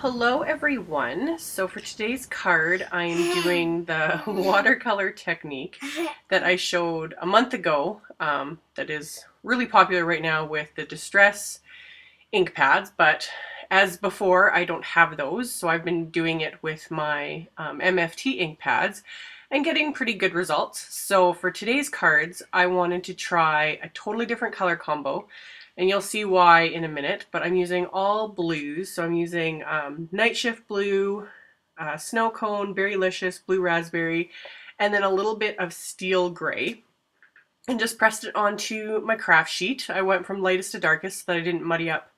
Hello everyone. So for today's card, I'm doing the watercolor technique that I showed a month ago that is really popular right now with the Distress ink pads, but as before, I don't have those, so I've been doing it with my MFT ink pads and getting pretty good results. So for today's cards, I wanted to try a totally different color combo, and you'll see why in a minute, but I'm using all blues. So I'm using Night Shift Blue, Snow Cone, Berrylicious, Blue Raspberry, and then a little bit of Steel Gray, and just pressed it onto my craft sheet. I went from lightest to darkest so that I didn't muddy up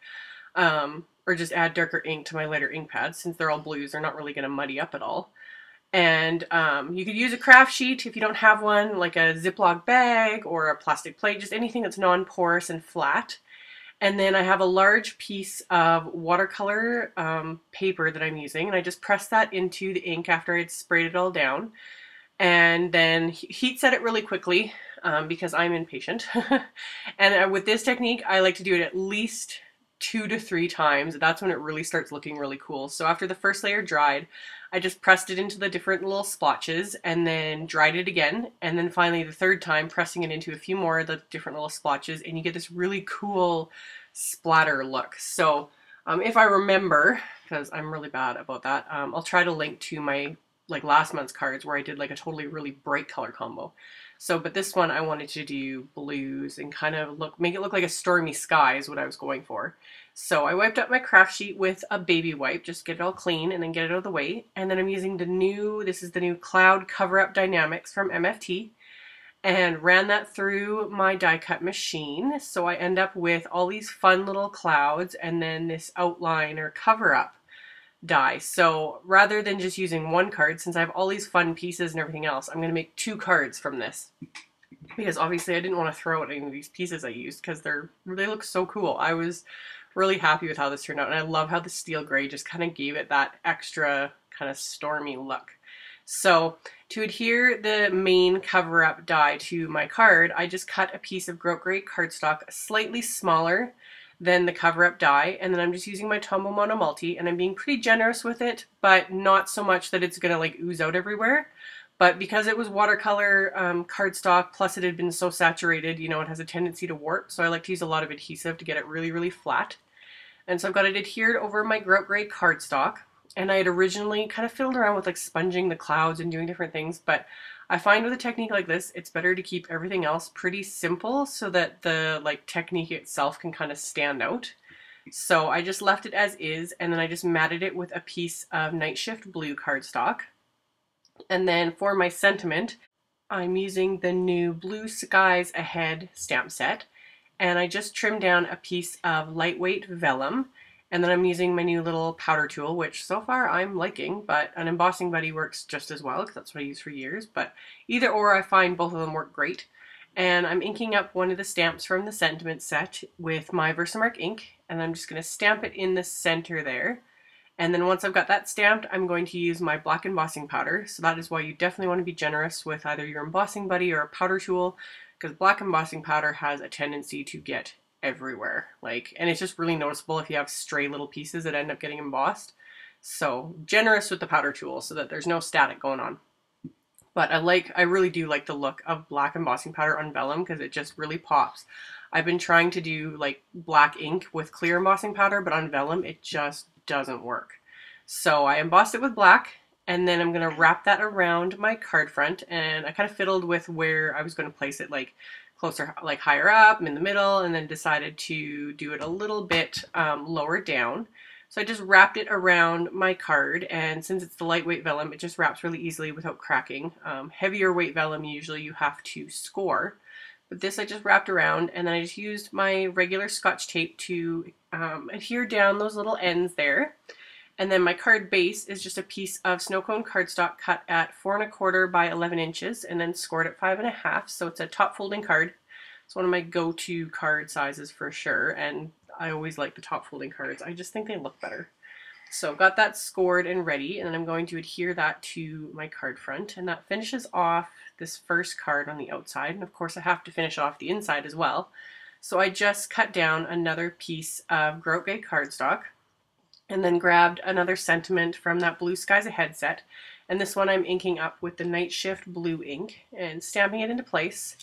or just add darker ink to my lighter ink pads. Since they're all blues, they're not really going to muddy up at all. And you could use a craft sheet if you don't have one, like a Ziploc bag or a plastic plate, just anything that's non-porous and flat. And then I have a large piece of watercolor paper that I'm using, and I just press that into the ink after I'd sprayed it all down, and then heat set it really quickly because I'm impatient. And with this technique, I like to do it at least 2 to 3 times. That's when it really starts looking really cool. So after the first layer dried, I just pressed it into the different little splotches and then dried it again. And then finally the third time, pressing it into a few more of the different little splotches, and you get this really cool splatter look. So if I remember, because I'm really bad about that, I'll try to link to my last month's cards where I did like a totally really bright color combo. So, but this one I wanted to do blues and kind of make it look like a stormy sky is what I was going for. So I wiped up my craft sheet with a baby wipe, just get it all clean and then get it out of the way. And then I'm using this is the new Cloud Cover Up Dynamics from MFT, and ran that through my die cut machine. So I end up with all these fun little clouds and then this outline or cover up die. So rather than just using one card, since I have all these fun pieces and everything else, I'm going to make 2 cards from this, because obviously I didn't want to throw out any of these pieces I used because they look so cool. I was really happy with how this turned out, and I love how the steel gray just kind of gave it that extra kind of stormy look. So to adhere the main cover-up die to my card, I just cut a piece of Grout Gray cardstock slightly smaller than the cover-up die, and then I'm just using my Tombow Mono Multi, and I'm being pretty generous with it, but not so much that it's gonna like ooze out everywhere. But because it was watercolor cardstock, plus it had been so saturated, you know, it has a tendency to warp, so I like to use a lot of adhesive to get it really, really flat. And so I've got it adhered over my Grout Gray cardstock, and I had originally kind of fiddled around with like sponging the clouds and doing different things, but I find with a technique like this, it's better to keep everything else pretty simple so that the technique itself can kind of stand out. So I just left it as is, and then I just matted it with a piece of Night Shift Blue cardstock. And then for my sentiment, I'm using the new Blue Skies Ahead stamp set, and I just trimmed down a piece of lightweight vellum. And then I'm using my new little powder tool, which so far I'm liking, but an embossing buddy works just as well because that's what I use for years. But either or, I find both of them work great. And I'm inking up one of the stamps from the sentiment set with my Versamark ink, and I'm just going to stamp it in the center there. And then once I've got that stamped, I'm going to use my black embossing powder. So that is why you definitely want to be generous with either your embossing buddy or a powder tool, because black embossing powder has a tendency to get everywhere, and it's just really noticeable if you have stray little pieces that end up getting embossed. So generous with the powder tool so that there's no static going on. But I really do like the look of black embossing powder on vellum because it just really pops. I've been trying to do black ink with clear embossing powder, but on vellum it just doesn't work. So I embossed it with black, and then I'm going to wrap that around my card front, and I kind of fiddled with where I was going to place it, closer, higher up, in the middle, and then decided to do it a little bit lower down. So I just wrapped it around my card, and since it's the lightweight vellum, it just wraps really easily without cracking. Heavier weight vellum, usually you have to score, but this I just wrapped around, and then I just used my regular Scotch tape to adhere down those little ends there. And then my card base is just a piece of snow cone cardstock cut at 4 1/4 by 11 inches and then scored at 5 1/2. So it's a top folding card. It's one of my go-to card sizes for sure. And I always like the top folding cards. I just think they look better. So got that scored and ready, and then I'm going to adhere that to my card front. And that finishes off this first card on the outside. And of course I have to finish off the inside as well. So I just cut down another piece of Grout Gray cardstock and then grabbed another sentiment from that Blue Skies Ahead set. And this one I'm inking up with the Night Shift blue ink and stamping it into place.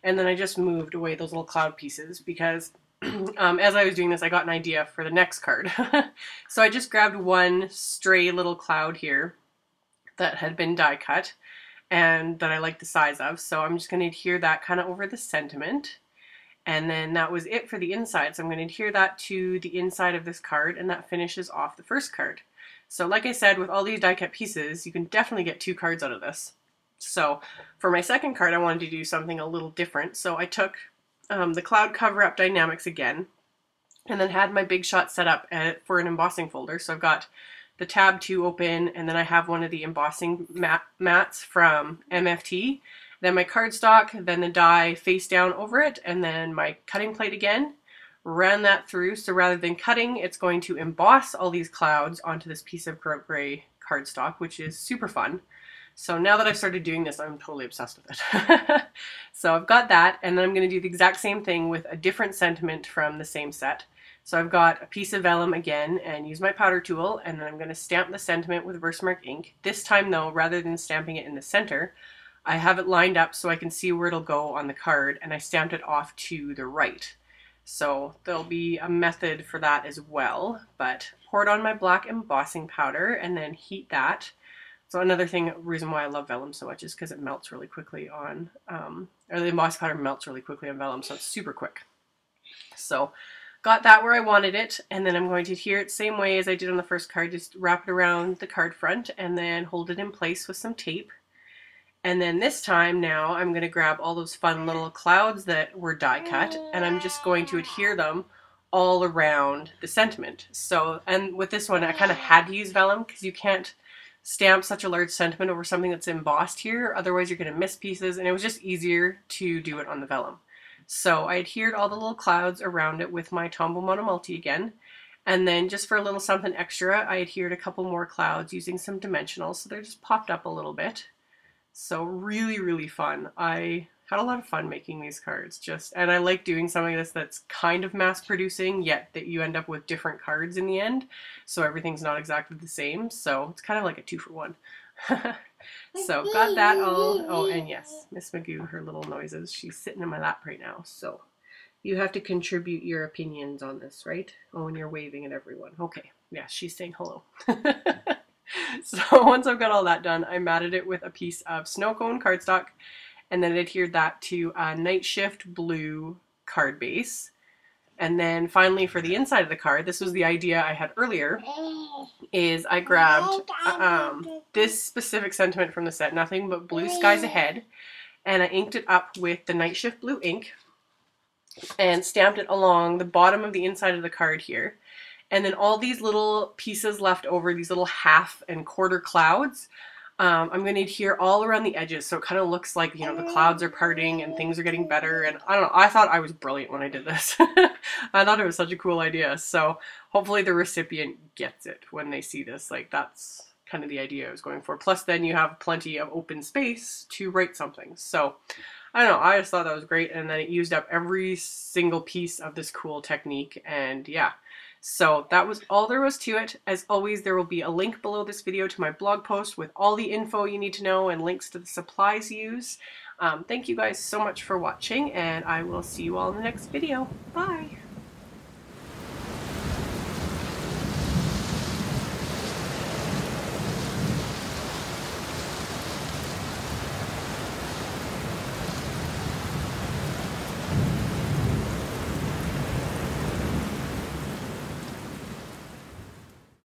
And then I just moved away those little cloud pieces because as I was doing this, I got an idea for the next card. So I just grabbed one stray little cloud here that had been die cut and that I like the size of. So I'm just going to adhere that kind of over the sentiment. And then that was it for the inside. So I'm going to adhere that to the inside of this card, and that finishes off the first card. So like I said, with all these die cut pieces, you can definitely get 2 cards out of this. So for my second card, I wanted to do something a little different. So I took the Cloud Cover Up Dynamics again, and then had my Big Shot set up for an embossing folder. So I've got the tab 2 open, and then I have one of the embossing mats from MFT. Then my cardstock, then the die face down over it, and then my cutting plate again. Ran that through, so rather than cutting, it's going to emboss all these clouds onto this piece of gray cardstock, which is super fun. So now that I've started doing this, I'm totally obsessed with it. So I've got that, and then I'm going to do the exact same thing with a different sentiment from the same set. So I've got a piece of vellum again, and use my powder tool, and then I'm going to stamp the sentiment with Versamark ink. This time though, rather than stamping it in the center, I have it lined up so I can see where it'll go on the card, and I stamped it off to the right. So there'll be a method for that as well, but pour it on my black embossing powder and then heat that. So another reason why I love vellum so much is because it melts really quickly on, or the embossing powder melts really quickly on vellum, so it's super quick. So got that where I wanted it, and then I'm going to adhere it same way as I did on the first card, just wrap it around the card front and then hold it in place with some tape. And then this time now I'm going to grab all those fun little clouds that were die cut, and I'm just going to adhere them all around the sentiment. So, and with this one I kind of had to use vellum because you can't stamp such a large sentiment over something that's embossed here, otherwise you're going to miss pieces, and it was just easier to do it on the vellum. So I adhered all the little clouds around it with my Tombow Monomulti again, and then just for a little something extra I adhered a couple more clouds using some dimensionals, so they're just popped up a little bit. So really fun. I had a lot of fun making these cards, and I like doing something that's kind of mass producing, yet that you end up with different cards in the end, so everything's not exactly the same. So it's kind of like a 2-for-1. So got that all. Oh, and yes, Miss Magoo, her little noises. She's sitting in my lap right now. So you have to contribute your opinions on this, right? Oh, and you're waving at everyone. Okay, yeah, she's saying hello. So once I've got all that done, I matted it with a piece of snow cone cardstock, and then adhered that to a Night Shift blue card base. And then finally for the inside of the card, this was the idea I had earlier, is I grabbed this specific sentiment from the set, Nothing But Blue Skies Ahead, and I inked it up with the Night Shift blue ink and stamped it along the bottom of the inside of the card here. And then all these little pieces left over, these little half and quarter clouds, I'm going to adhere all around the edges, so it kind of looks like, you know, the clouds are parting and things are getting better. And I don't know, I thought I was brilliant when I did this. I thought it was such a cool idea. So hopefully the recipient gets it when they see this. Like, that's kind of the idea I was going for. Plus then you have plenty of open space to write something. So I don't know, I just thought that was great. And then it used up every single piece of this cool technique, and yeah. So that was all there was to it. As always, there will be a link below this video to my blog post with all the info you need to know and links to the supplies used. Thank you guys so much for watching, and I will see you all in the next video. Bye!